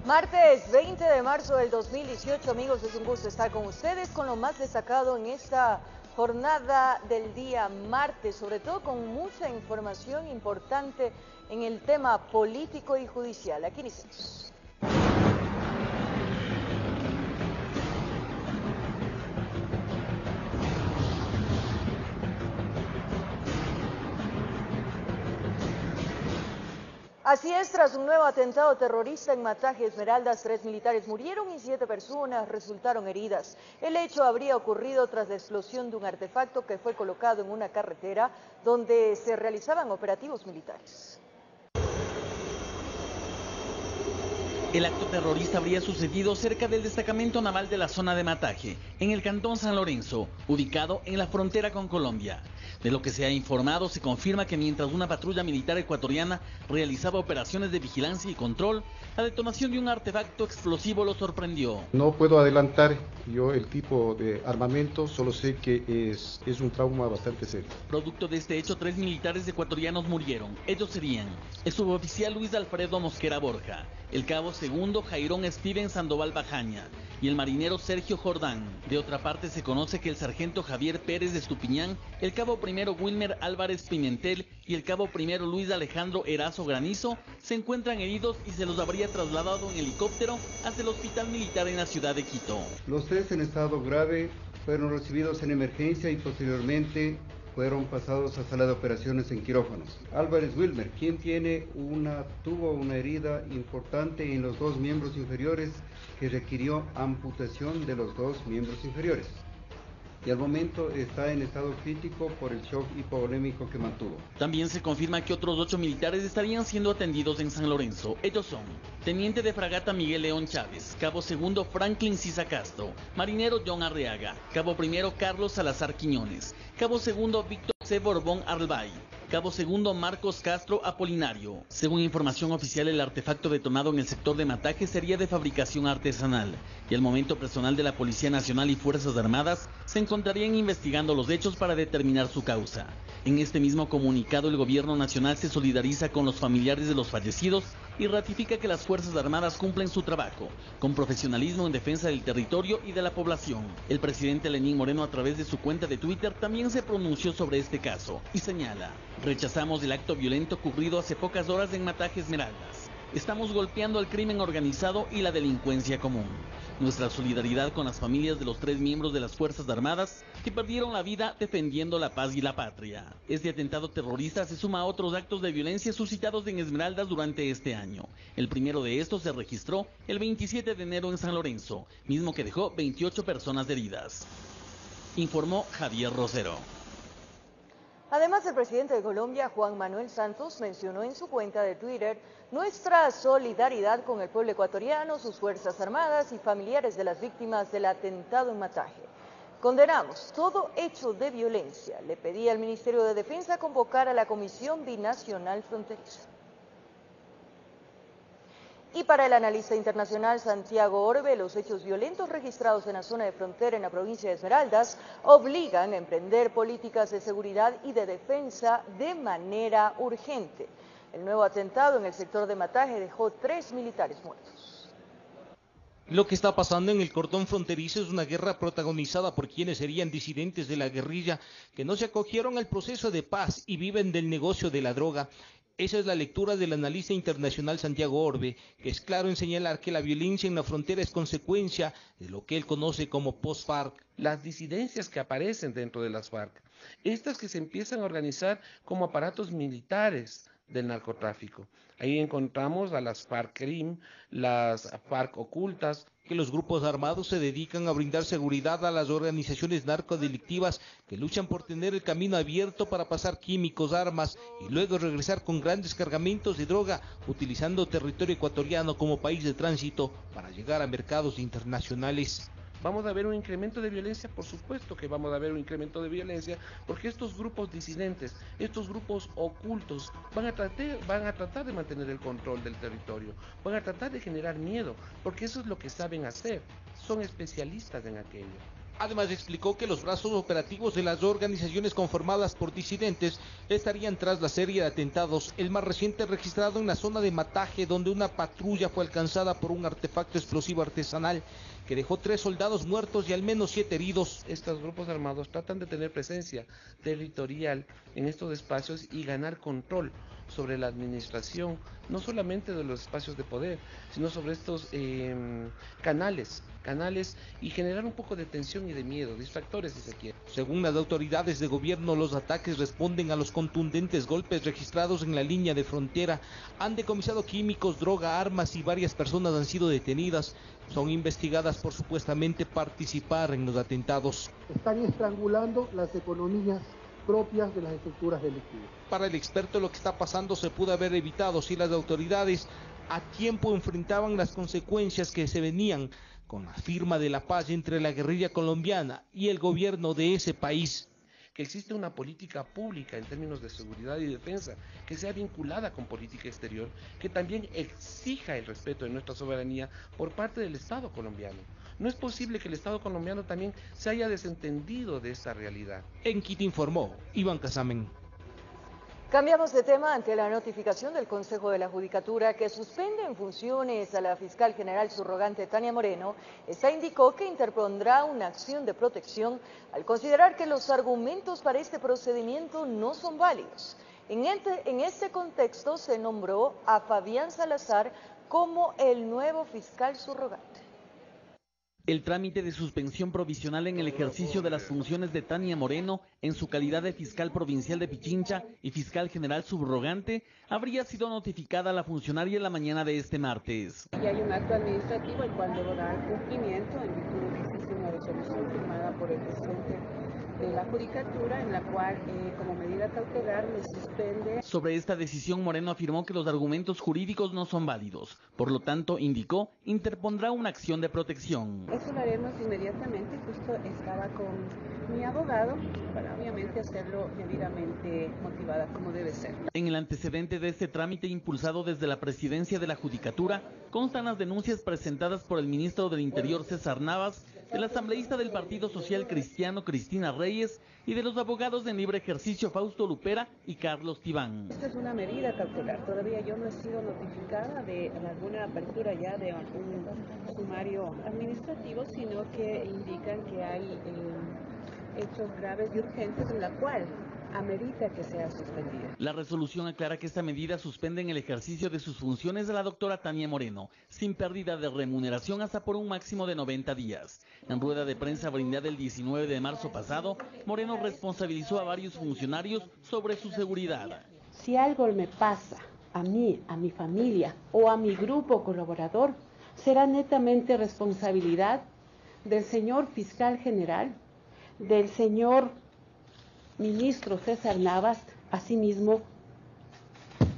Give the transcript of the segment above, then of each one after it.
Martes 20 de marzo del 2018, amigos, es un gusto estar con ustedes con lo más destacado en esta jornada del día martes, sobre todo con mucha información importante en el tema político y judicial. Aquí iniciamos. Así es, tras un nuevo atentado terrorista en Mataje Esmeraldas, 3 militares murieron y 7 personas resultaron heridas. El hecho habría ocurrido tras la explosión de un artefacto que fue colocado en una carretera donde se realizaban operativos militares. El acto terrorista habría sucedido cerca del destacamento naval de la zona de Mataje, en el cantón San Lorenzo, ubicado en la frontera con Colombia. De lo que se ha informado, se confirma que mientras una patrulla militar ecuatoriana realizaba operaciones de vigilancia y control, la detonación de un artefacto explosivo lo sorprendió. No puedo adelantar yo el tipo de armamento, solo sé que es un trauma bastante serio. Producto de este hecho, 3 militares ecuatorianos murieron. Ellos serían el suboficial Luis Alfredo Mosquera Borja, el cabo segundo Jairón Steven Sandoval Bajaña y el marinero Sergio Jordán. De otra parte, se conoce que el sargento Javier Pérez de Estupiñán, el cabo primero Wilmer Álvarez Pimentel y el cabo primero Luis Alejandro Erazo Granizo se encuentran heridos y se los habría trasladado en helicóptero hasta el hospital militar en la ciudad de Quito. Los 3 en estado grave fueron recibidos en emergencia y posteriormente fueron pasados a sala de operaciones en quirófanos. Álvarez Wilmer, quien tuvo una herida importante en los 2 miembros inferiores que requirió amputación de los 2 miembros inferiores. Y al momento está en estado crítico por el shock hipovolémico que mantuvo. También se confirma que otros 8 militares estarían siendo atendidos en San Lorenzo. Ellos son teniente de fragata Miguel León Chávez, cabo segundo Franklin Sisa Castro, marinero John Arriaga, cabo primero Carlos Salazar Quiñones, cabo segundo Víctor C. Borbón Arlbay, cabo segundo Marcos Castro Apolinario. Según información oficial, el artefacto detonado en el sector de Mataje sería de fabricación artesanal y al momento personal de la Policía Nacional y Fuerzas Armadas se encontrarían investigando los hechos para determinar su causa. En este mismo comunicado, el gobierno nacional se solidariza con los familiares de los fallecidos y ratifica que las Fuerzas Armadas cumplen su trabajo con profesionalismo en defensa del territorio y de la población. El presidente Lenín Moreno, a través de su cuenta de Twitter, también se pronunció sobre este caso y señala: rechazamos el acto violento ocurrido hace pocas horas en Mataje Esmeraldas. Estamos golpeando al crimen organizado y la delincuencia común. Nuestra solidaridad con las familias de los 3 miembros de las Fuerzas Armadas que perdieron la vida defendiendo la paz y la patria. Este atentado terrorista se suma a otros actos de violencia suscitados en Esmeraldas durante este año. El primero de estos se registró el 27 de enero en San Lorenzo, mismo que dejó 28 personas heridas. Informó Javier Rosero. Además, el presidente de Colombia, Juan Manuel Santos, mencionó en su cuenta de Twitter nuestra solidaridad con el pueblo ecuatoriano, sus Fuerzas Armadas y familiares de las víctimas del atentado en Mataje. Condenamos todo hecho de violencia. Le pedí al Ministerio de Defensa convocar a la Comisión Binacional Fronteriza. Y para el analista internacional Santiago Orbe, los hechos violentos registrados en la zona de frontera en la provincia de Esmeraldas obligan a emprender políticas de seguridad y de defensa de manera urgente. El nuevo atentado en el sector de Mataje dejó 3 militares muertos. Lo que está pasando en el cordón fronterizo es una guerra protagonizada por quienes serían disidentes de la guerrilla que no se acogieron al proceso de paz y viven del negocio de la droga. Esa es la lectura del analista internacional Santiago Orbe, que es claro en señalar que la violencia en la frontera es consecuencia de lo que él conoce como post-FARC. Las disidencias que aparecen dentro de las FARC, estas que se empiezan a organizar como aparatos militares del narcotráfico. Ahí encontramos a las FARC-CRIM, las FARC ocultas. Que los grupos armados se dedican a brindar seguridad a las organizaciones narcodelictivas que luchan por tener el camino abierto para pasar químicos, armas y luego regresar con grandes cargamentos de droga, utilizando territorio ecuatoriano como país de tránsito para llegar a mercados internacionales. ¿Vamos a ver un incremento de violencia? Por supuesto que vamos a ver un incremento de violencia, porque estos grupos disidentes, estos grupos ocultos, van a tratar de mantener el control del territorio, van a tratar de generar miedo, porque eso es lo que saben hacer, son especialistas en aquello. Además explicó que los brazos operativos de las organizaciones conformadas por disidentes estarían tras la serie de atentados, el más reciente registrado en la zona de Mataje, donde una patrulla fue alcanzada por un artefacto explosivo artesanal que dejó 3 soldados muertos y al menos 7 heridos. Estos grupos armados tratan de tener presencia territorial en estos espacios y ganar control sobre la administración, no solamente de los espacios de poder, sino sobre estos canales y generar un poco de tensión y de miedo, distractores si se quiere. Según las autoridades de gobierno, los ataques responden a los contundentes golpes registrados en la línea de frontera. Han decomisado químicos, droga, armas y varias personas han sido detenidas. Son investigadas por supuestamente participar en los atentados. Están estrangulando las economías propias de las estructuras delictivas. Para el experto, lo que está pasando se pudo haber evitado si las autoridades a tiempo enfrentaban las consecuencias que se venían con la firma de la paz entre la guerrilla colombiana y el gobierno de ese país. Que existe una política pública en términos de seguridad y defensa que sea vinculada con política exterior, que también exija el respeto de nuestra soberanía por parte del Estado colombiano. No es posible que el Estado colombiano también se haya desentendido de esta realidad. En Quito informó Iván Casamen. Cambiamos de tema ante la notificación del Consejo de la Judicatura que suspende en funciones a la fiscal general subrogante Tania Moreno. Esta indicó que interpondrá una acción de protección al considerar que los argumentos para este procedimiento no son válidos. En este contexto se nombró a Fabián Salazar como el nuevo fiscal subrogante. El trámite de suspensión provisional en el ejercicio de las funciones de Tania Moreno en su calidad de fiscal provincial de Pichincha y fiscal general subrogante habría sido notificada a la funcionaria la mañana de este martes. Y hay un acto administrativo el cual debo dar cumplimiento en virtud de que existe una resolución firmada por el presidente de la Judicatura en la cual como medida cautelar me suspende. Sobre esta decisión, Moreno afirmó que los argumentos jurídicos no son válidos. Por lo tanto, indicó, interpondrá una acción de protección. Eso lo haremos inmediatamente, justo estaba con mi abogado para obviamente hacerlo debidamente motivada como debe ser. En el antecedente de este trámite impulsado desde la presidencia de la Judicatura, constan las denuncias presentadas por el ministro del Interior César Navas, del asambleísta del Partido Social Cristiano Cristina Reyes y de los abogados en libre ejercicio Fausto Lupera y Carlos Tibán. Esta es una medida cautelar, todavía yo no he sido notificada de alguna apertura ya de algún sumario administrativo, sino que indican que hay hechos graves y urgentes en la cual amerita que sea suspendida. La resolución aclara que esta medida suspende en el ejercicio de sus funciones a la doctora Tania Moreno, sin pérdida de remuneración hasta por un máximo de 90 días. En rueda de prensa brindada el 19 de marzo pasado, Moreno responsabilizó a varios funcionarios sobre su seguridad. Si algo me pasa a mí, a mi familia o a mi grupo colaborador, será netamente responsabilidad del señor fiscal general, del señor ministro César Navas, asimismo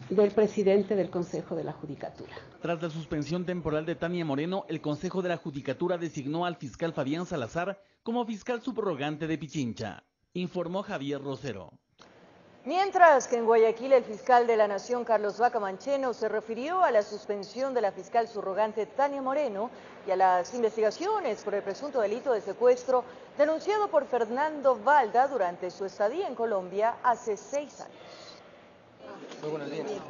del presidente del Consejo de la Judicatura. Tras la suspensión temporal de Tania Moreno, el Consejo de la Judicatura designó al fiscal Fabián Salazar como fiscal subrogante de Pichincha, informó Javier Rosero. Mientras que en Guayaquil el fiscal de la Nación, Carlos Vaca Mancheno, se refirió a la suspensión de la fiscal subrogante Tania Moreno y a las investigaciones por el presunto delito de secuestro denunciado por Fernando Valda durante su estadía en Colombia hace 6 años.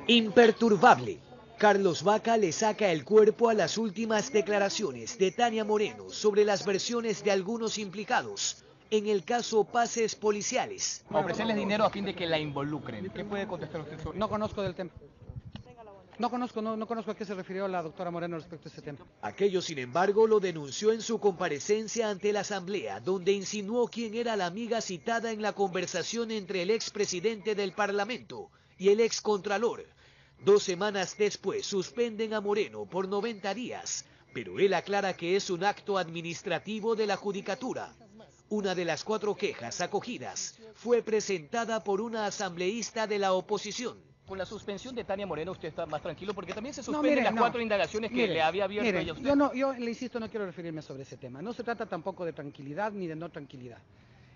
Imperturbable, Carlos Vaca le saca el cuerpo a las últimas declaraciones de Tania Moreno sobre las versiones de algunos implicados en el caso Pases Policiales. Ofrecerles dinero a fin de que la involucren. ¿Qué puede contestar usted sobre? No conozco del tema. No conozco a qué se refirió la doctora Moreno respecto a ese tema. Aquello, sin embargo, lo denunció en su comparecencia ante la Asamblea, donde insinuó quién era la amiga citada en la conversación entre el expresidente del Parlamento y el excontralor. 2 semanas después suspenden a Moreno por 90 días, pero él aclara que es un acto administrativo de la Judicatura. Una de las 4 quejas acogidas fue presentada por una asambleísta de la oposición. Con la suspensión de Tania Moreno usted está más tranquilo porque también se suspenden las 4 indagaciones que le había abierto ella a usted. Yo le insisto, no quiero referirme sobre ese tema. No se trata tampoco de tranquilidad ni de no tranquilidad.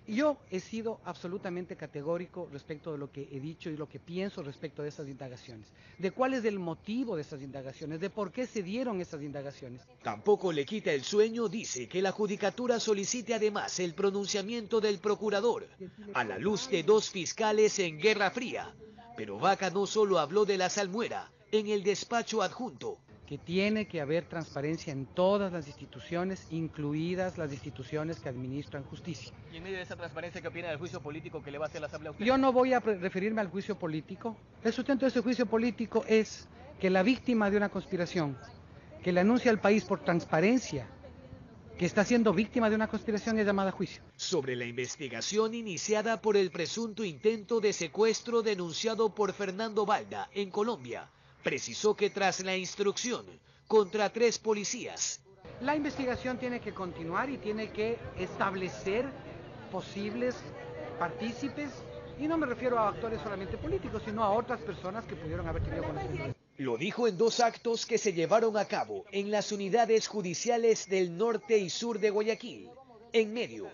Yo he sido absolutamente categórico respecto de lo que he dicho y lo que pienso respecto de esas indagaciones, de cuál es el motivo de esas indagaciones, de por qué se dieron esas indagaciones. Tampoco le quita el sueño, dice, que la Judicatura solicite además el pronunciamiento del procurador, a la luz de 2 fiscales en Guerra Fría. Pero Vaca no solo habló de la salmuera, en el despacho adjunto. Que tiene que haber transparencia en todas las instituciones, incluidas las instituciones que administran justicia. Y en medio de esa transparencia, ¿qué opina del juicio político que le va a hacer la Asamblea a usted? Yo no voy a referirme al juicio político. El sustento de ese juicio político es que la víctima de una conspiración, que le anuncia al país por transparencia que está siendo víctima de una conspiración, es llamada a juicio. Sobre la investigación iniciada por el presunto intento de secuestro denunciado por Fernando Balda en Colombia, precisó que tras la instrucción contra 3 policías. La investigación tiene que continuar y tiene que establecer posibles partícipes, y no me refiero a actores solamente políticos, sino a otras personas que pudieron haber tenido conocimiento. Lo dijo en 2 actos que se llevaron a cabo en las unidades judiciales del norte y sur de Guayaquil, en medio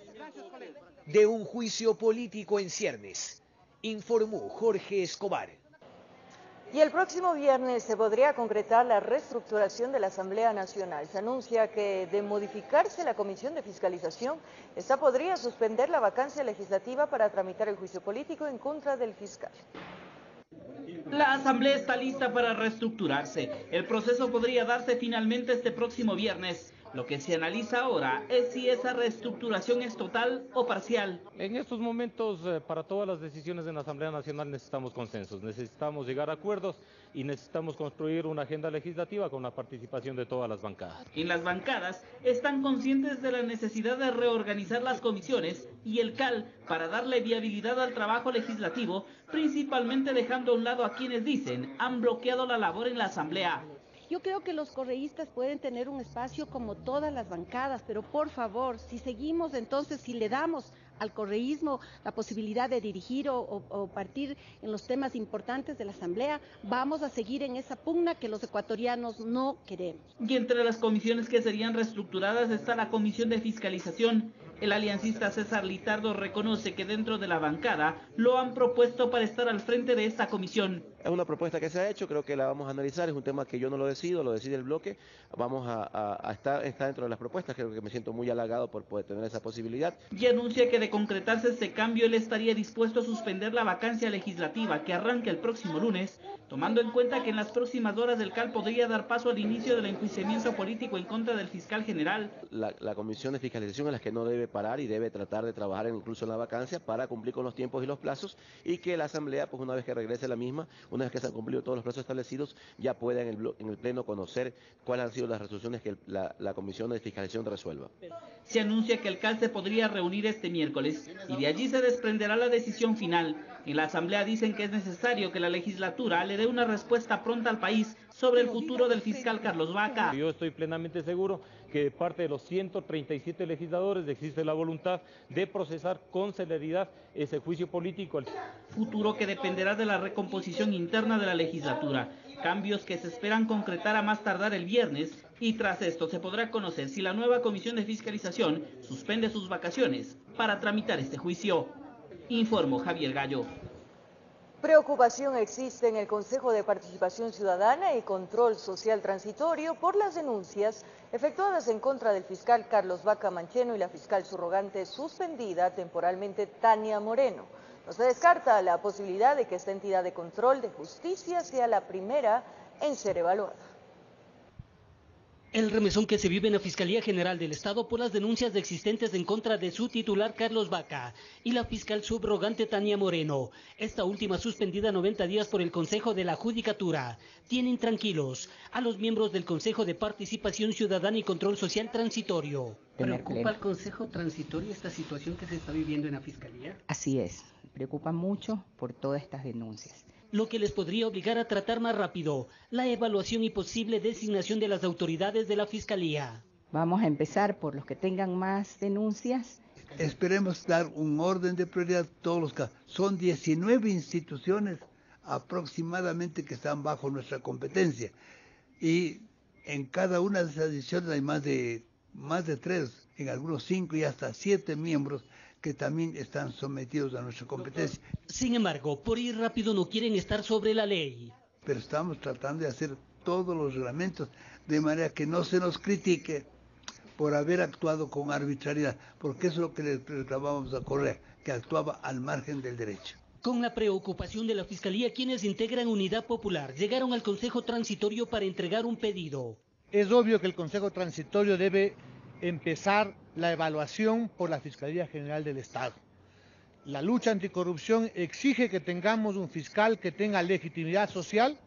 de un juicio político en ciernes, informó Jorge Escobar. Y el próximo viernes se podría concretar la reestructuración de la Asamblea Nacional. Se anuncia que, de modificarse la Comisión de Fiscalización, esta podría suspender la vacancia legislativa para tramitar el juicio político en contra del fiscal. La Asamblea está lista para reestructurarse. El proceso podría darse finalmente este próximo viernes. Lo que se analiza ahora es si esa reestructuración es total o parcial. En estos momentos, para todas las decisiones en la Asamblea Nacional necesitamos consensos, necesitamos llegar a acuerdos y necesitamos construir una agenda legislativa con la participación de todas las bancadas. En las bancadas están conscientes de la necesidad de reorganizar las comisiones y el CAL para darle viabilidad al trabajo legislativo, principalmente dejando a un lado a quienes dicen han bloqueado la labor en la Asamblea. Yo creo que los correístas pueden tener un espacio como todas las bancadas, pero por favor, si seguimos entonces, si le damos al correísmo la posibilidad de dirigir o partir en los temas importantes de la Asamblea, vamos a seguir en esa pugna que los ecuatorianos no queremos. Y entre las comisiones que serían reestructuradas está la Comisión de Fiscalización. El aliancista César Litardo reconoce que dentro de la bancada lo han propuesto para estar al frente de esta comisión. Es una propuesta que se ha hecho, creo que la vamos a analizar, es un tema que yo no lo decido, lo decide el bloque, vamos a estar dentro de las propuestas, creo que me siento muy halagado por poder tener esa posibilidad. Y anuncia que de concretarse este cambio, él estaría dispuesto a suspender la vacancia legislativa que arranca el próximo lunes, tomando en cuenta que en las próximas horas el CAL podría dar paso al inicio del enjuiciamiento político en contra del fiscal general. La Comisión de Fiscalización es la que no debe parar y debe tratar de trabajar incluso en la vacancia para cumplir con los tiempos y los plazos, y que la Asamblea, pues una vez que regrese la misma, una vez que se han cumplido todos los plazos establecidos, ya pueda en el Pleno conocer cuáles han sido las resoluciones que la Comisión de Fiscalización resuelva. Se anuncia que el CAL se podría reunir este miércoles y de allí se desprenderá la decisión final. En la Asamblea dicen que es necesario que la legislatura le dé una respuesta pronta al país sobre el futuro del fiscal Carlos Vaca. Yo estoy plenamente seguro que de parte de los 137 legisladores existe la voluntad de procesar con celeridad ese juicio político. Futuro que dependerá de la recomposición interna de la legislatura, cambios que se esperan concretar a más tardar el viernes, y tras esto se podrá conocer si la nueva Comisión de Fiscalización suspende sus vacaciones para tramitar este juicio. Informó Javier Gallo. Preocupación existe en el Consejo de Participación Ciudadana y Control Social Transitorio por las denuncias efectuadas en contra del fiscal Carlos Vaca Mancheno y la fiscal subrogante suspendida temporalmente Tania Moreno. No se descarta la posibilidad de que esta entidad de control de justicia sea la primera en ser evaluada. El remesón que se vive en la Fiscalía General del Estado por las denuncias existentes en contra de su titular Carlos Vaca y la fiscal subrogante Tania Moreno, esta última suspendida 90 días por el Consejo de la Judicatura, tienen tranquilos a los miembros del Consejo de Participación Ciudadana y Control Social Transitorio. ¿Preocupa al Consejo Transitorio esta situación que se está viviendo en la Fiscalía? Así es, preocupa mucho por todas estas denuncias. Lo que les podría obligar a tratar más rápido la evaluación y posible designación de las autoridades de la Fiscalía. Vamos a empezar por los que tengan más denuncias. Esperemos dar un orden de prioridad a todos los casos. Son 19 instituciones aproximadamente que están bajo nuestra competencia. Y en cada una de esas decisiones hay más de 3, en algunos 5 y hasta 7 miembros que también están sometidos a nuestra competencia. Sin embargo, por ir rápido no quieren estar sobre la ley. Pero estamos tratando de hacer todos los reglamentos de manera que no se nos critique por haber actuado con arbitrariedad, porque eso es lo que le reclamábamos a Correa, que actuaba al margen del derecho. Con la preocupación de la Fiscalía, quienes integran Unidad Popular llegaron al Consejo Transitorio para entregar un pedido. Es obvio que el Consejo Transitorio debe empezar la evaluación por la Fiscalía General del Estado. La lucha anticorrupción exige que tengamos un fiscal que tenga legitimidad social,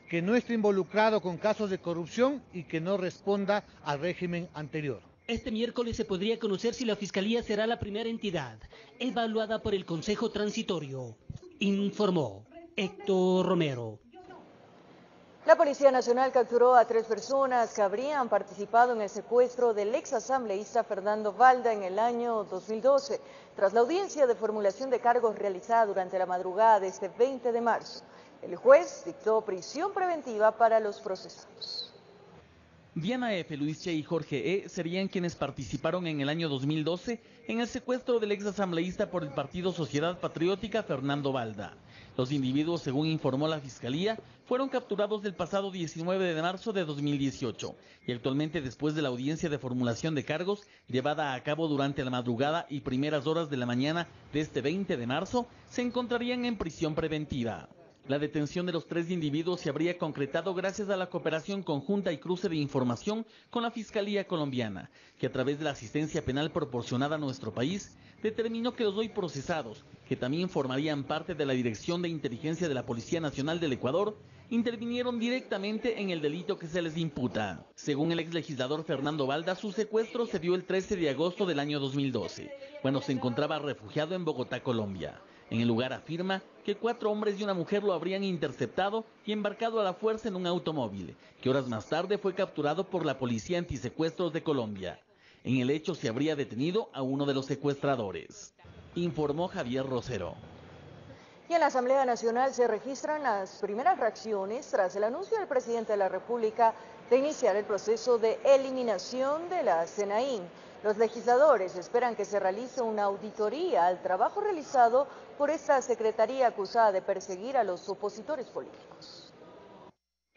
que no esté involucrado con casos de corrupción y que no responda al régimen anterior. Este miércoles se podría conocer si la Fiscalía será la primera entidad evaluada por el Consejo Transitorio, informó Héctor Romero. La Policía Nacional capturó a 3 personas que habrían participado en el secuestro del exasambleísta Fernando Balda en el año 2012, tras la audiencia de formulación de cargos realizada durante la madrugada de este 20 de marzo. El juez dictó prisión preventiva para los procesados. Diana F., Luis Che y Jorge E. serían quienes participaron en el año 2012 en el secuestro del exasambleísta por el Partido Sociedad Patriótica Fernando Balda. Los individuos, según informó la Fiscalía, fueron capturados el pasado 19 de marzo de 2018 y actualmente, después de la audiencia de formulación de cargos llevada a cabo durante la madrugada y primeras horas de la mañana de este 20 de marzo, se encontrarían en prisión preventiva. La detención de los 3 individuos se habría concretado gracias a la cooperación conjunta y cruce de información con la Fiscalía colombiana, que a través de la asistencia penal proporcionada a nuestro país, determinó que los hoy procesados, que también formarían parte de la Dirección de Inteligencia de la Policía Nacional del Ecuador, intervinieron directamente en el delito que se les imputa. Según el exlegislador Fernando Balda, su secuestro se dio el 13 de agosto del año 2012, cuando se encontraba refugiado en Bogotá, Colombia. En el lugar afirma que 4 hombres y una mujer lo habrían interceptado y embarcado a la fuerza en un automóvil, que horas más tarde fue capturado por la Policía Antisecuestros de Colombia. En el hecho se habría detenido a uno de los secuestradores, informó Javier Rosero. Y en la Asamblea Nacional se registran las primeras reacciones tras el anuncio del presidente de la República de iniciar el proceso de eliminación de la SENAIN. Los legisladores esperan que se realice una auditoría al trabajo realizado por esta secretaría acusada de perseguir a los opositores políticos.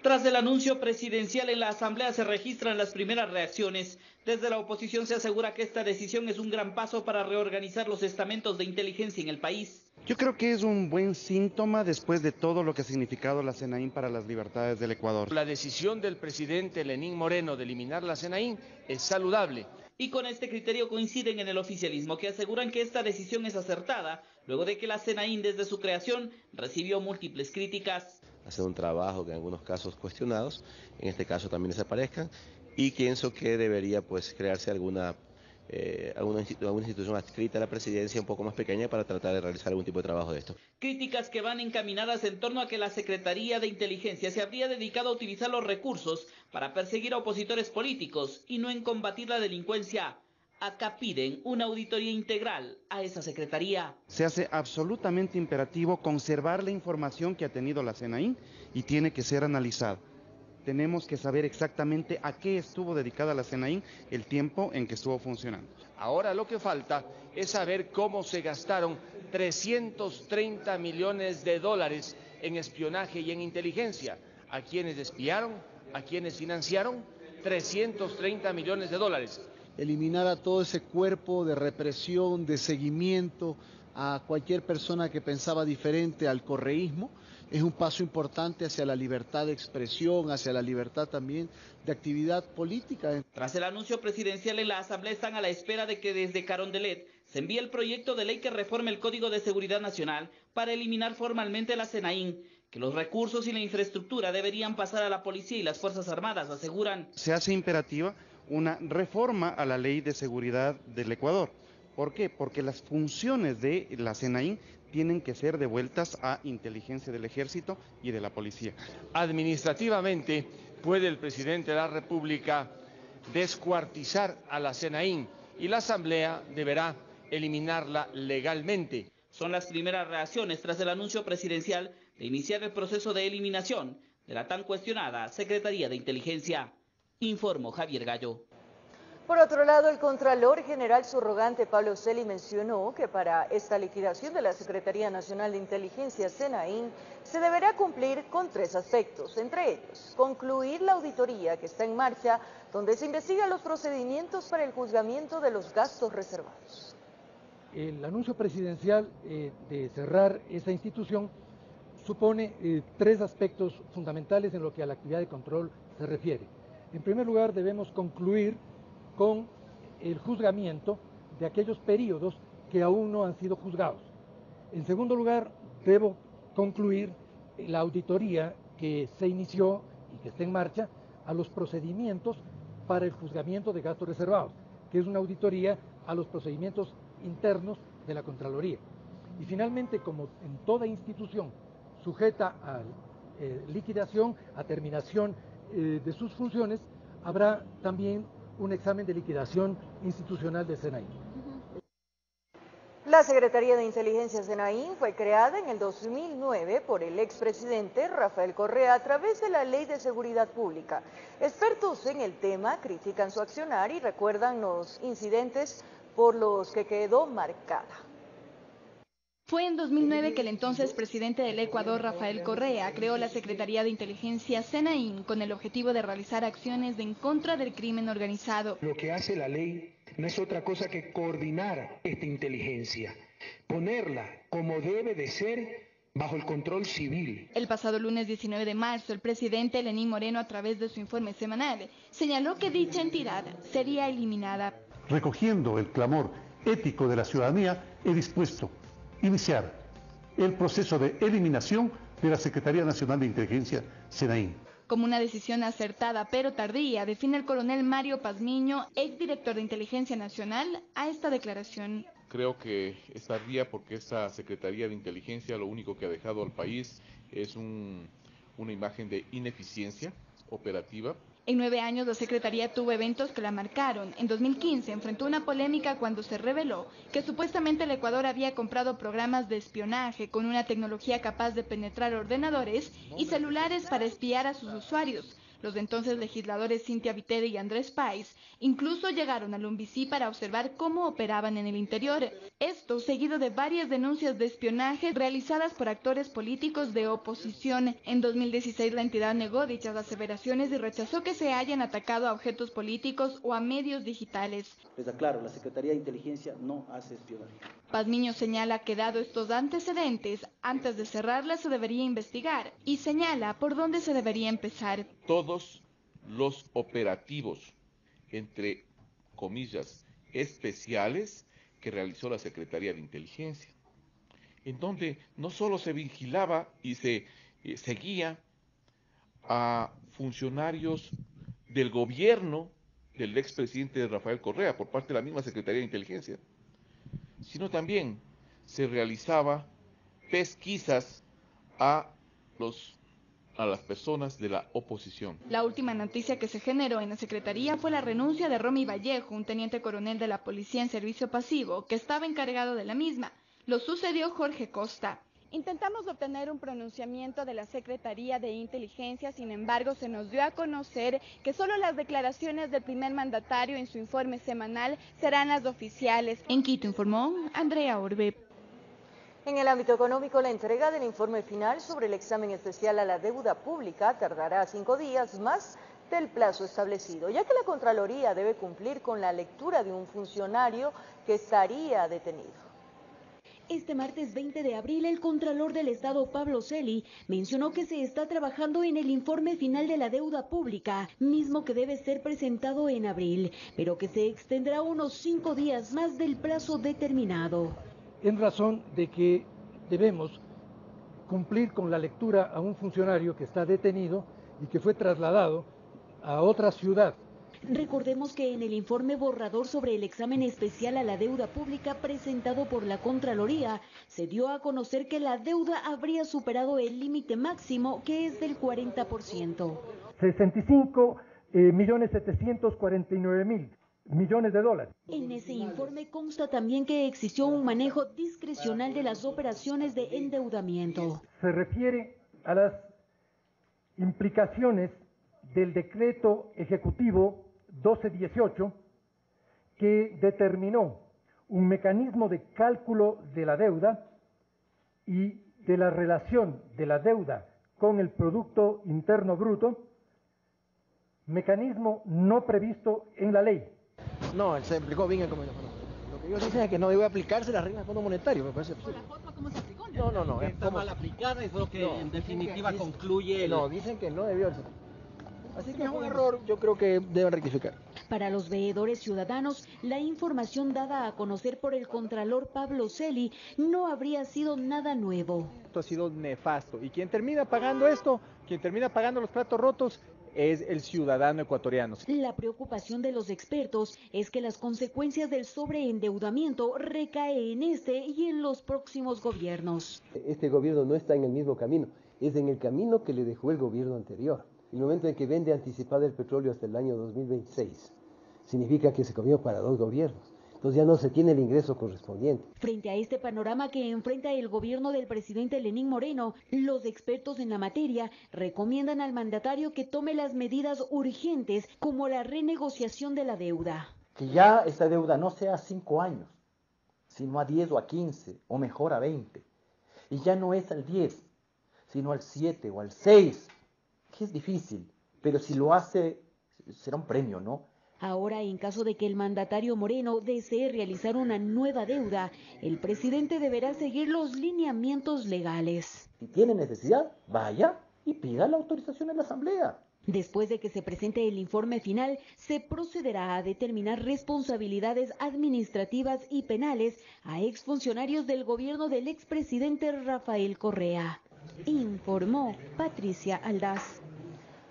Tras el anuncio presidencial en la Asamblea se registran las primeras reacciones. Desde la oposición se asegura que esta decisión es un gran paso para reorganizar los estamentos de inteligencia en el país. Yo creo que es un buen síntoma después de todo lo que ha significado la SENAIN para las libertades del Ecuador. La decisión del presidente Lenín Moreno de eliminar la SENAIN es saludable. Y con este criterio coinciden en el oficialismo, que aseguran que esta decisión es acertada, luego de que la SENAIN desde su creación recibió múltiples críticas. Hacer un trabajo que en algunos casos cuestionados, en este caso también desaparezcan, y pienso que debería pues crearse alguna institución adscrita a la presidencia un poco más pequeña para tratar de realizar algún tipo de trabajo de esto. Críticas que van encaminadas en torno a que la Secretaría de Inteligencia se habría dedicado a utilizar los recursos para perseguir a opositores políticos y no en combatir la delincuencia. Acá piden una auditoría integral a esa secretaría. Se hace absolutamente imperativo conservar la información que ha tenido la SENAIN y tiene que ser analizada. Tenemos que saber exactamente a qué estuvo dedicada la SENAIN el tiempo en que estuvo funcionando. Ahora lo que falta es saber cómo se gastaron 330 millones de dólares en espionaje y en inteligencia. ¿A quienes espiaron? ¿A quienes financiaron? 330 millones de dólares. Eliminar a todo ese cuerpo de represión, de seguimiento a cualquier persona que pensaba diferente al correísmo, es un paso importante hacia la libertad de expresión, hacia la libertad también de actividad política. Tras el anuncio presidencial en la Asamblea están a la espera de que desde Carondelet se envíe el proyecto de ley que reforme el Código de Seguridad Nacional para eliminar formalmente la SENAIN, que los recursos y la infraestructura deberían pasar a la policía y las Fuerzas Armadas, aseguran. Se hace imperativa una reforma a la Ley de Seguridad del Ecuador. ¿Por qué? Porque las funciones de la SENAIN tienen que ser devueltas a inteligencia del Ejército y de la Policía. Administrativamente, puede el presidente de la República descuartizar a la SENAIN y la Asamblea deberá eliminarla legalmente. Son las primeras reacciones tras el anuncio presidencial de iniciar el proceso de eliminación de la tan cuestionada Secretaría de Inteligencia. Informó Javier Gallo. Por otro lado, el Contralor General subrogante Pablo Celi mencionó que para esta liquidación de la Secretaría Nacional de Inteligencia, SENAIN, se deberá cumplir con 3 aspectos, entre ellos, concluir la auditoría que está en marcha, donde se investigan los procedimientos para el juzgamiento de los gastos reservados. El anuncio presidencial de cerrar esa institución supone 3 aspectos fundamentales en lo que a la actividad de control se refiere. En primer lugar, debemos concluir con el juzgamiento de aquellos periodos que aún no han sido juzgados. En segundo lugar, debo concluir la auditoría que se inició y que está en marcha a los procedimientos para el juzgamiento de gastos reservados, que es una auditoría a los procedimientos internos de la Contraloría. Y finalmente, como en toda institución sujeta a liquidación, a terminación de sus funciones, habrá también un examen de liquidación institucional de SENAIN. La Secretaría de Inteligencia SENAIN fue creada en el 2009 por el expresidente Rafael Correa a través de la Ley de Seguridad Pública. Expertos en el tema critican su accionar y recuerdan los incidentes por los que quedó marcada. Fue en 2009 que el entonces presidente del Ecuador, Rafael Correa, creó la Secretaría de Inteligencia SENAIN con el objetivo de realizar acciones en contra del crimen organizado. Lo que hace la ley no es otra cosa que coordinar esta inteligencia, ponerla como debe de ser bajo el control civil. El pasado lunes 19 de marzo, el presidente Lenín Moreno, a través de su informe semanal, señaló que dicha entidad sería eliminada. Recogiendo el clamor ético de la ciudadanía, he dispuesto iniciar el proceso de eliminación de la Secretaría Nacional de Inteligencia, SENAIN. Como una decisión acertada pero tardía, define el coronel Mario Pazmiño, exdirector de Inteligencia Nacional, a esta declaración. Creo que es tardía porque esta Secretaría de Inteligencia lo único que ha dejado al país es una imagen de ineficiencia operativa. En 9 años la Secretaría tuvo eventos que la marcaron. En 2015 enfrentó una polémica cuando se reveló que supuestamente el Ecuador había comprado programas de espionaje con una tecnología capaz de penetrar ordenadores y celulares para espiar a sus usuarios. Los entonces legisladores Cintia Viteri y Andrés Páez incluso llegaron al Umbicí para observar cómo operaban en el interior. Esto seguido de varias denuncias de espionaje realizadas por actores políticos de oposición. En 2016 la entidad negó dichas aseveraciones y rechazó que se hayan atacado a objetos políticos o a medios digitales. Les aclaro, la Secretaría de Inteligencia no hace espionaje. Pazmiño señala que dado estos antecedentes, antes de cerrarla se debería investigar y señala por dónde se debería empezar. Todos los operativos, entre comillas, especiales que realizó la Secretaría de Inteligencia, en donde no solo se vigilaba y se seguía a funcionarios del gobierno del expresidente Rafael Correa por parte de la misma Secretaría de Inteligencia, sino también se realizaba pesquisas a las personas de la oposición. La última noticia que se generó en la Secretaría fue la renuncia de Romy Vallejo, un teniente coronel de la Policía en servicio pasivo, que estaba encargado de la misma. Lo sucedió Jorge Costa. Intentamos obtener un pronunciamiento de la Secretaría de Inteligencia, sin embargo se nos dio a conocer que solo las declaraciones del primer mandatario en su informe semanal serán las oficiales. En Quito informó Andrea Orbe. En el ámbito económico, la entrega del informe final sobre el examen especial a la deuda pública tardará 5 días más del plazo establecido, ya que la Contraloría debe cumplir con la lectura de un funcionario que estaría detenido. Este martes 20 de abril, el Contralor del Estado, Pablo Celi, mencionó que se está trabajando en el informe final de la deuda pública, mismo que debe ser presentado en abril, pero que se extenderá unos 5 días más del plazo determinado. En razón de que debemos cumplir con la lectura a un funcionario que está detenido y que fue trasladado a otra ciudad. Recordemos que en el informe borrador sobre el examen especial a la deuda pública presentado por la Contraloría, se dio a conocer que la deuda habría superado el límite máximo, que es del 40%. 65.749.000 millones de dólares. En ese informe consta también que existió un manejo discrecional de las operaciones de endeudamiento. Se refiere a las implicaciones del decreto ejecutivo 1218, que determinó un mecanismo de cálculo de la deuda y de la relación de la deuda con el Producto Interno Bruto, mecanismo no previsto en la ley. No, se aplicó bien el convenio. Lo que ellos dicen es que no debe aplicarse la regla del Fondo Monetario, me parece absurdo. ¿La forma como se aplicó? No. Está mal aplicada, es lo que en definitiva concluye. No, dicen que no debió ser. Así que es un error, yo creo que deben rectificar. Para los veedores ciudadanos, la información dada a conocer por el contralor Pablo Celi no habría sido nada nuevo. Esto ha sido nefasto y quien termina pagando esto, quien termina pagando los platos rotos, es el ciudadano ecuatoriano. La preocupación de los expertos es que las consecuencias del sobreendeudamiento recae en este y en los próximos gobiernos. Este gobierno no está en el mismo camino, es en el camino que le dejó el gobierno anterior. El momento en que vende anticipada el petróleo hasta el año 2026, significa que se comió para 2 gobiernos. Entonces ya no se tiene el ingreso correspondiente. Frente a este panorama que enfrenta el gobierno del presidente Lenín Moreno, los expertos en la materia recomiendan al mandatario que tome las medidas urgentes como la renegociación de la deuda. Que ya esta deuda no sea a 5 años, sino a 10 o a 15, o mejor a 20. Y ya no es al 10, sino al 7 o al 6, que es difícil, pero si lo hace será un premio, ¿no? Ahora, en caso de que el mandatario Moreno desee realizar una nueva deuda, el presidente deberá seguir los lineamientos legales. Si tiene necesidad, vaya y pida la autorización en la Asamblea. Después de que se presente el informe final, se procederá a determinar responsabilidades administrativas y penales a exfuncionarios del gobierno del expresidente Rafael Correa. Informó Patricia Aldaz.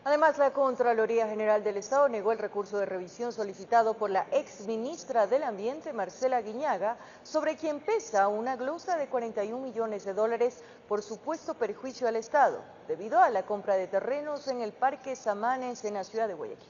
Además, la Contraloría General del Estado negó el recurso de revisión solicitado por la exministra del Ambiente, Marcela Guiñaga, sobre quien pesa una glosa de 41 millones de dólares por supuesto perjuicio al Estado, debido a la compra de terrenos en el Parque Samanes en la ciudad de Guayaquil.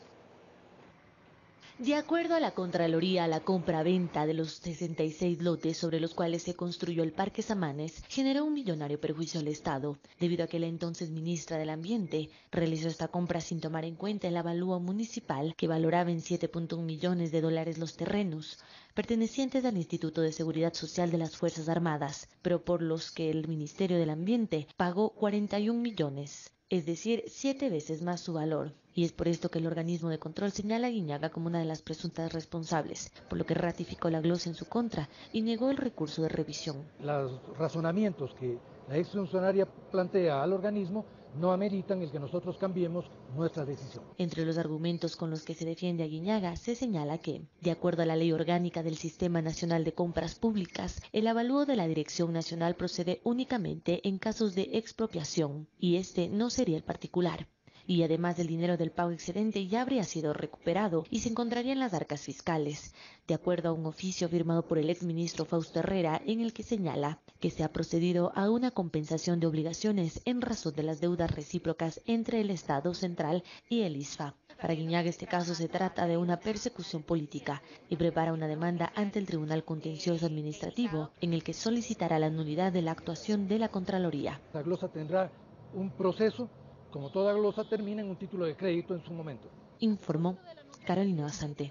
De acuerdo a la Contraloría, la compra-venta de los 66 lotes sobre los cuales se construyó el Parque Samanes generó un millonario perjuicio al Estado, debido a que la entonces ministra del Ambiente realizó esta compra sin tomar en cuenta el avalúo municipal que valoraba en 7.1 millones de dólares los terrenos, pertenecientes al Instituto de Seguridad Social de las Fuerzas Armadas, pero por los que el Ministerio del Ambiente pagó 41 millones. Es decir, 7 veces más su valor. Y es por esto que el organismo de control señala a Guiñaga como una de las presuntas responsables, por lo que ratificó la glosa en su contra y negó el recurso de revisión. Los razonamientos que la exfuncionaria plantea al organismo no ameritan el que nosotros cambiemos nuestra decisión. Entre los argumentos con los que se defiende a Guiñaga se señala que, de acuerdo a la Ley Orgánica del Sistema Nacional de Compras Públicas, el avalúo de la Dirección Nacional procede únicamente en casos de expropiación, y este no sería el particular. Y además el dinero del pago excedente ya habría sido recuperado y se encontraría en las arcas fiscales, de acuerdo a un oficio firmado por el exministro Fausto Herrera en el que señala que se ha procedido a una compensación de obligaciones en razón de las deudas recíprocas entre el Estado central y el ISFA. Para Guiñaga este caso se trata de una persecución política y prepara una demanda ante el Tribunal Contencioso Administrativo en el que solicitará la nulidad de la actuación de la Contraloría. La glosa tendrá un proceso. Como toda glosa, termina en un título de crédito en su momento. Informó Carolina Basante.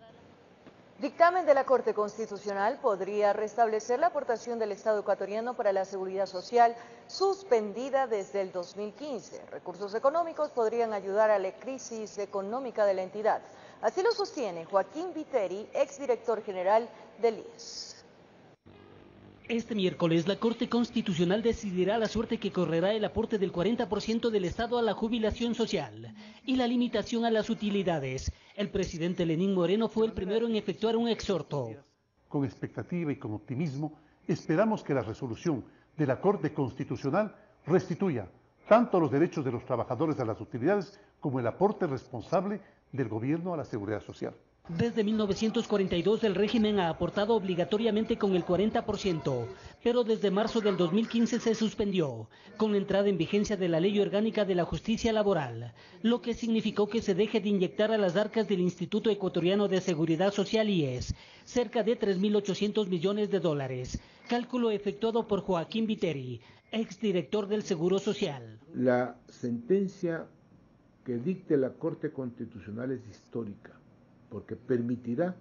Dictamen de la Corte Constitucional podría restablecer la aportación del Estado ecuatoriano para la seguridad social suspendida desde el 2015. Recursos económicos podrían ayudar a la crisis económica de la entidad. Así lo sostiene Joaquín Viteri, exdirector general del IES. Este miércoles, la Corte Constitucional decidirá la suerte que correrá el aporte del 40% del Estado a la jubilación social y la limitación a las utilidades. El presidente Lenín Moreno fue el primero en efectuar un exhorto. Con expectativa y con optimismo, esperamos que la resolución de la Corte Constitucional restituya tanto los derechos de los trabajadores a las utilidades como el aporte responsable del gobierno a la seguridad social. Desde 1942 el régimen ha aportado obligatoriamente con el 40%, pero desde marzo del 2015 se suspendió, con la entrada en vigencia de la Ley Orgánica de la Justicia Laboral, lo que significó que se deje de inyectar a las arcas del Instituto Ecuatoriano de Seguridad Social IES cerca de 3.800 millones de dólares, cálculo efectuado por Joaquín Viteri, exdirector del Seguro Social. La sentencia que dicte la Corte Constitucional es histórica, porque permitirá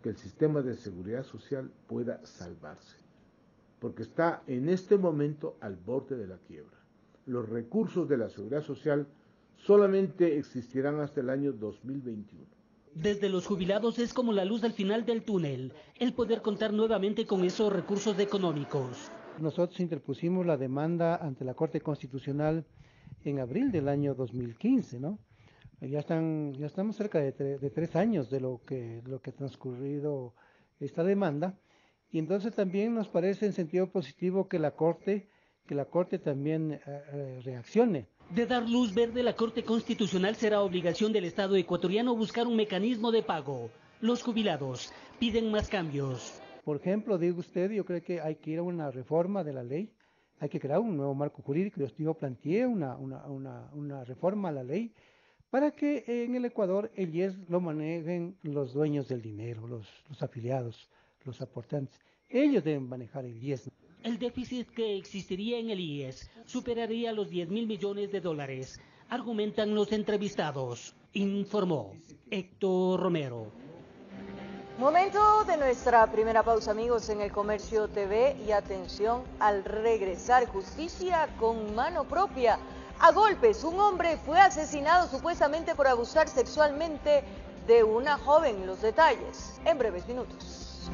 que el sistema de seguridad social pueda salvarse, porque está en este momento al borde de la quiebra. Los recursos de la seguridad social solamente existirán hasta el año 2021. Desde los jubilados es como la luz del final del túnel, el poder contar nuevamente con esos recursos económicos. Nosotros interpusimos la demanda ante la Corte Constitucional en abril del año 2015, ¿no? Ya estamos cerca de 3 años de lo que ha transcurrido esta demanda, y entonces también nos parece en sentido positivo que la Corte también reaccione. De dar luz verde, la Corte Constitucional será obligación del Estado ecuatoriano buscar un mecanismo de pago. Los jubilados piden más cambios. Por ejemplo, digo usted, yo creo que hay que ir a una reforma de la ley, hay que crear un nuevo marco jurídico. Yo planteé una reforma a la ley para que en el Ecuador el IES lo manejen los dueños del dinero, los afiliados, los aportantes. Ellos deben manejar el IES. El déficit que existiría en el IES superaría los 10.000 millones de dólares, argumentan los entrevistados, informó Héctor Romero. Momento de nuestra primera pausa, amigos, en el Comercio TV, y atención, al regresar, justicia con mano propia. A golpes, un hombre fue asesinado supuestamente por abusar sexualmente de una joven. Los detalles en breves minutos.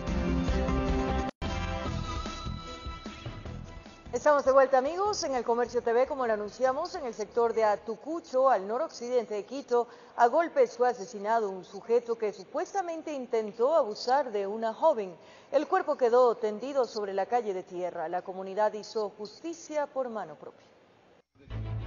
Estamos de vuelta, amigos, en el Comercio TV. Como lo anunciamos, en el sector de Atucucho, al noroccidente de Quito, a golpes fue asesinado un sujeto que supuestamente intentó abusar de una joven. El cuerpo quedó tendido sobre la calle de tierra. La comunidad hizo justicia por mano propia.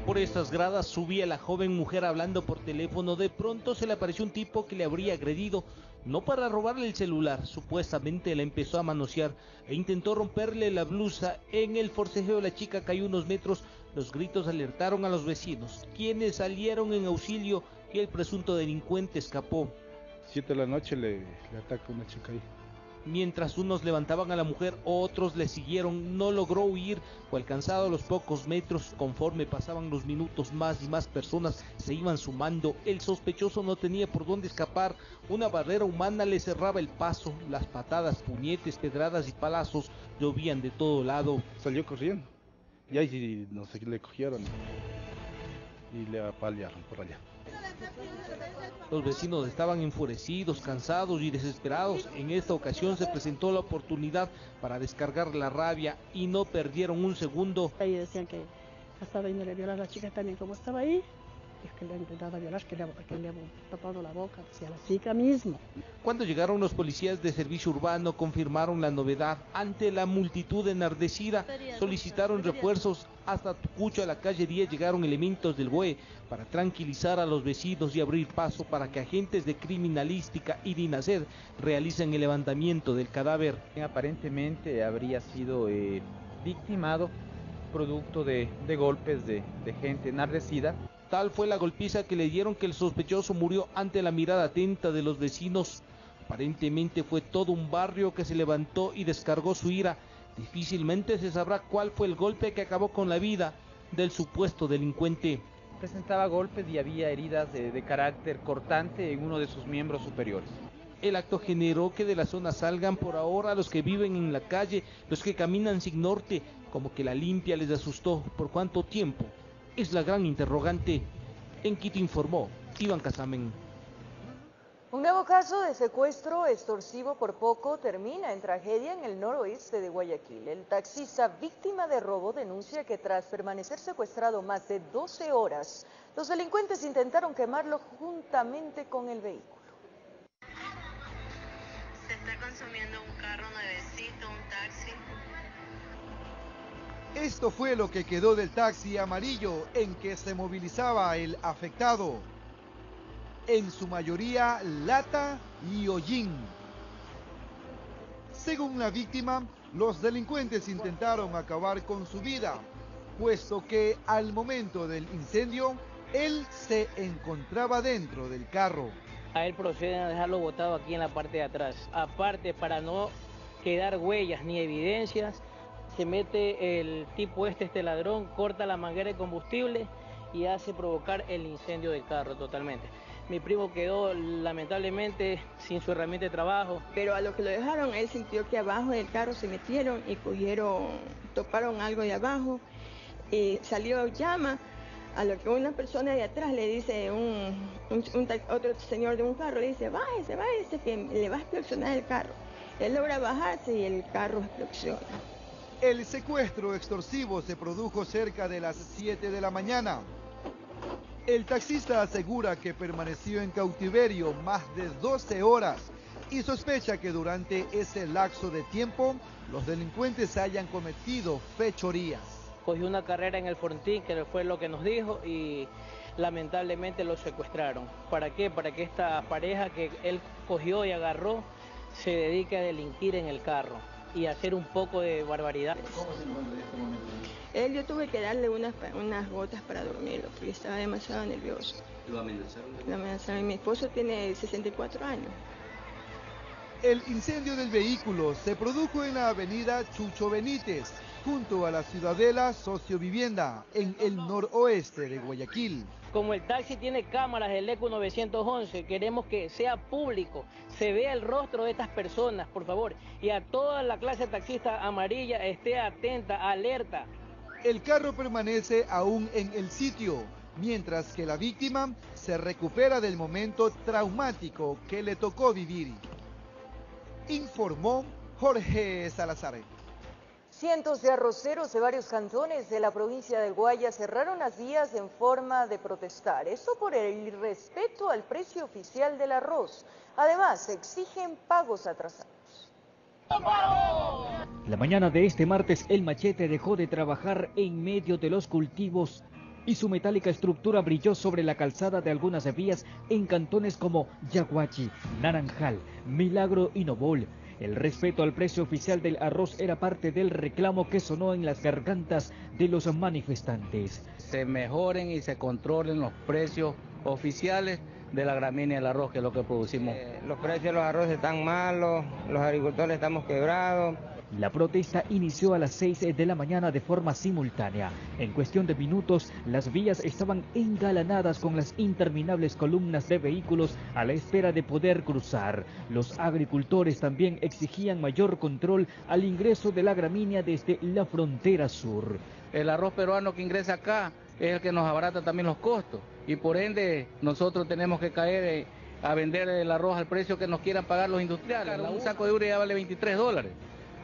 Por estas gradas subía la joven mujer hablando por teléfono. De pronto se le apareció un tipo que le habría agredido, no para robarle el celular, supuestamente la empezó a manosear e intentó romperle la blusa. En el forcejeo la chica cayó unos metros. Los gritos alertaron a los vecinos, quienes salieron en auxilio, y el presunto delincuente escapó. 7 de la noche le ataca una chica ahí. Mientras unos levantaban a la mujer, otros le siguieron. No logró huir, fue alcanzado a los pocos metros. Conforme pasaban los minutos, más y más personas se iban sumando. El sospechoso no tenía por dónde escapar. Una barrera humana le cerraba el paso. Las patadas, puñetes, pedradas y palazos llovían de todo lado. Salió corriendo y ahí no sé, le cogieron y le apalearon por allá. Los vecinos estaban enfurecidos, cansados y desesperados. En esta ocasión se presentó la oportunidad para descargar la rabia y no perdieron un segundo. Ahí decían que estaba yendo a violar a la chica también, como estaba ahí. Es que le han intentado violar, que le han tapado la boca hacia la chica mismo. Cuando llegaron los policías de servicio urbano, confirmaron la novedad. Ante la multitud enardecida, solicitaron refuerzos. Hasta Atucucho, a la calle 10, llegaron elementos del BOE para tranquilizar a los vecinos y abrir paso para que agentes de criminalística y DINASED realicen el levantamiento del cadáver. Aparentemente habría sido victimado producto de golpes de gente enardecida. Tal fue la golpiza que le dieron que el sospechoso murió ante la mirada atenta de los vecinos. Aparentemente fue todo un barrio que se levantó y descargó su ira. Difícilmente se sabrá cuál fue el golpe que acabó con la vida del supuesto delincuente. Presentaba golpes y había heridas de carácter cortante en uno de sus miembros superiores. El acto generó que de la zona salgan por ahora los que viven en la calle, los que caminan sin norte, como que la limpia les asustó. ¿Por cuánto tiempo? Es la gran interrogante. En Quito informó Iván Casamen. Un nuevo caso de secuestro extorsivo por poco termina en tragedia en el noroeste de Guayaquil. El taxista víctima de robo denuncia que tras permanecer secuestrado más de 12 horas, los delincuentes intentaron quemarlo juntamente con el vehículo. Se está consumiendo un carro nuevecito, un taxi. Esto fue lo que quedó del taxi amarillo en que se movilizaba el afectado. En su mayoría lata y hollín. Según la víctima, los delincuentes intentaron acabar con su vida, puesto que al momento del incendio, él se encontraba dentro del carro. A él proceden a dejarlo botado aquí en la parte de atrás. Aparte, para no quedar huellas ni evidencias, se mete el tipo este ladrón, corta la manguera de combustible y hace provocar el incendio del carro totalmente. Mi primo quedó lamentablemente sin su herramienta de trabajo. Pero a lo que lo dejaron, él sintió que abajo del carro se metieron y toparon algo de abajo y salió llama. A lo que una persona de atrás le dice, otro señor de un carro le dice, bájese, que le va a explosionar el carro. Él logra bajarse y el carro explosiona. El secuestro extorsivo se produjo cerca de las 7 de la mañana. El taxista asegura que permaneció en cautiverio más de 12 horas y sospecha que durante ese lapso de tiempo los delincuentes hayan cometido fechorías. Cogió una carrera en el Fortín, que fue lo que nos dijo, y lamentablemente lo secuestraron. ¿Para qué? Para que esta pareja que él cogió y agarró se dedique a delinquir en el carro y a hacer un poco de barbaridad. ¿Cómo se encuentra en este momento? Yo tuve que darle unas gotas para dormirlo, porque estaba demasiado nervioso. ¿Lo amenazaron? Lo amenazaron. Mi esposo tiene 64 años. El incendio del vehículo se produjo en la avenida Chucho Benítez, junto a la Ciudadela Sociovivienda, en el noroeste de Guayaquil. Como el taxi tiene cámaras, el ECO 911, queremos que sea público, se vea el rostro de estas personas, por favor. Y a toda la clase taxista amarilla, esté atenta, alerta. El carro permanece aún en el sitio, mientras que la víctima se recupera del momento traumático que le tocó vivir. Informó Jorge Salazar. Cientos de arroceros de varios cantones de la provincia del Guayas cerraron las vías en forma de protestar. Esto por el irrespeto al precio oficial del arroz. Además, exigen pagos atrasados. La mañana de este martes, el machete dejó de trabajar en medio de los cultivos y su metálica estructura brilló sobre la calzada de algunas vías en cantones como Yaguachi, Naranjal, Milagro y Nobol. El respeto al precio oficial del arroz era parte del reclamo que sonó en las gargantas de los manifestantes. Se mejoren y se controlen los precios oficiales de la gramínea del arroz, que es lo que producimos. Los precios de los arroces están malos, los agricultores estamos quebrados. La protesta inició a las 6 de la mañana de forma simultánea. En cuestión de minutos, las vías estaban engalanadas con las interminables columnas de vehículos a la espera de poder cruzar. Los agricultores también exigían mayor control al ingreso de la gramínea desde la frontera sur. El arroz peruano que ingresa acá es el que nos abarata también los costos y por ende nosotros tenemos que caer a vender el arroz al precio que nos quieran pagar los industriales. Un saco de urea vale $23.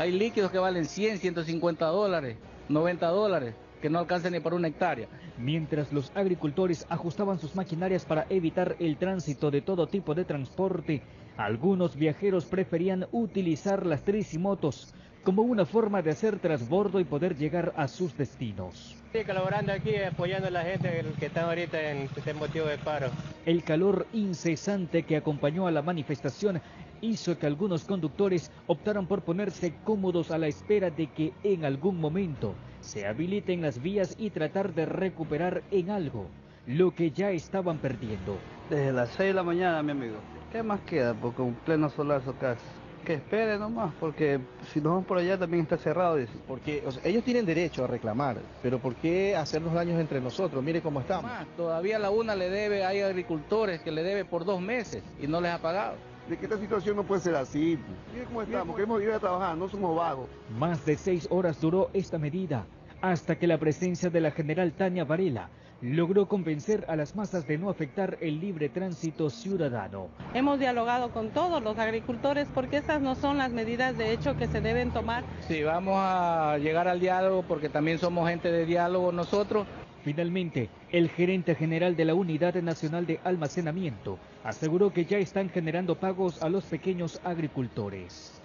Hay líquidos que valen 100, 150 dólares, 90 dólares, que no alcanzan ni para una hectárea. Mientras los agricultores ajustaban sus maquinarias para evitar el tránsito de todo tipo de transporte, algunos viajeros preferían utilizar las tricimotos como una forma de hacer transbordo y poder llegar a sus destinos. Sí, colaborando aquí, apoyando a la gente que está ahorita en este motivo de paro. El calor incesante que acompañó a la manifestación hizo que algunos conductores optaran por ponerse cómodos a la espera de que en algún momento se habiliten las vías y tratar de recuperar en algo lo que ya estaban perdiendo. Desde las 6 de la mañana, mi amigo. ¿Qué más queda? Porque un pleno solazo casi. Que espere nomás, porque si nos vamos por allá también está cerrado. Porque ellos tienen derecho a reclamar, pero ¿por qué hacernos daños entre nosotros? Mire cómo estamos. Todavía la UNA le debe, hay agricultores que le debe por 2 meses y no les ha pagado. De que esta situación no puede ser así. Mire cómo estamos, queremos ir a trabajar, no somos vagos. Más de 6 horas duró esta medida, hasta que la presencia de la general Tania Varela logró convencer a las masas de no afectar el libre tránsito ciudadano. Hemos dialogado con todos los agricultores porque esas no son las medidas de hecho que se deben tomar. Sí, vamos a llegar al diálogo porque también somos gente de diálogo nosotros. Finalmente, el gerente general de la Unidad Nacional de Almacenamiento aseguró que ya están generando pagos a los pequeños agricultores.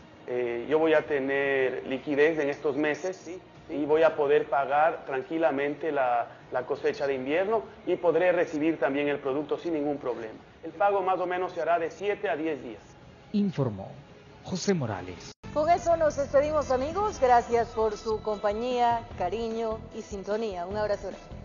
Yo voy a tener liquidez en estos meses y voy a poder pagar tranquilamente la cosecha de invierno y podré recibir también el producto sin ningún problema. El pago más o menos se hará de 7 a 10 días. Informó José Morales. Con eso nos despedimos, amigos. Gracias por su compañía, cariño y sintonía. Un abrazo grande.